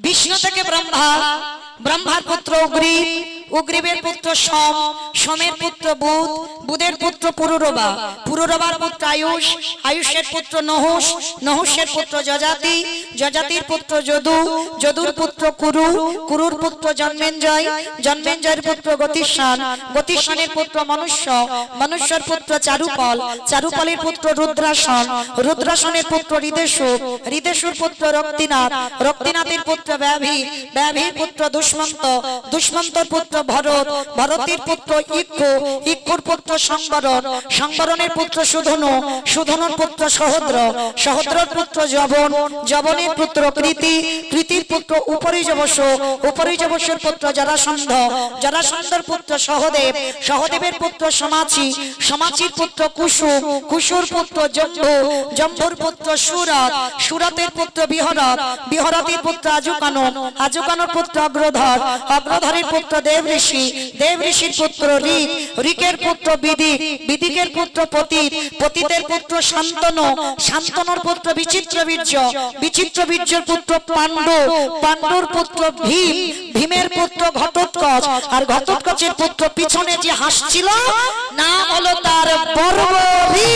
विष्णु থেকে ব্রহ্মা, ব্রহ্মার পুত্র উগ্রীব, উগ্রীবের পুত্র সোম, সোমের পুত্র বুধ, বুধের পুত্র পুরুরবা, পুরুরবার পুত্র আয়ুষ, আয়ুষের পুত্র নহুষ, নহুষের পুত্র যজাতি, যজাতির পুত্র যদু, যদুর পুত্র কুরু, কুরুর পুত্র জন্মেঞ্জয়, জন্মেঞ্জয়ের পুত্র গতিষ্ঠান, গতিষ্ঠানের পুত্র মনুষ্য, মনুষ্যের পুত্র চারুপল, চারুপলের পুত্র রুদ্রাসন, রুদ্রাসনের পুত্র হৃদেশু, হৃদেশুর পুত্র রক্তিনাথ, রক্তিনাথের পুত্র ব্যাভি, ব্যাভির পুত্র দুষ্মন্ত, দুষ্মন্তর পুত্র ভরত, ভরতের পুত্র ইক্ষ্কু, ইক্ষ্কুর পুত্র সংবরণ, সংবরণের পুত্র সুধনু, সুধনুর পুত্র সহদ্র, সহদ্রর পুত্র যবন, যবনের পুত্র কৃতি, কৃতির পুত্র উপরিযবস, উপরিযবসের পুত্র জরাসন্ধ, জরাসন্ধর পুত্র সহদেব, সহদেবের পুত্র সমাচি, সমাচির পুত্র কুশু, কুশুর পুত্র জম্বু, জম্বুর পুত্র সুরত, সুরতের পুত্র বিহরত, বিহরতের পুত্র আজুকানু, আজুকানুর পুত্র অগ্রধর, অগ্রধরের পুত্র দেবঋষি, দেবঋষির পুত্র ঋক, ঋকের পুত্র বিদিক, বিদিকের পুত্র পতিত, পতিতের পুত্র শান্তনু, শান্তনুর পুত্র বিচিত্রবীর্য, বিচিত্রবীর্যের পুত্র পাণ্ডু, পাণ্ডুর পুত্র ভীম, ভীমের পুত্র ঘটোৎকচ, আর ঘটোৎকচের পুত্র পিছনে যে হাসছিল নাম হলো তার বর্বরী।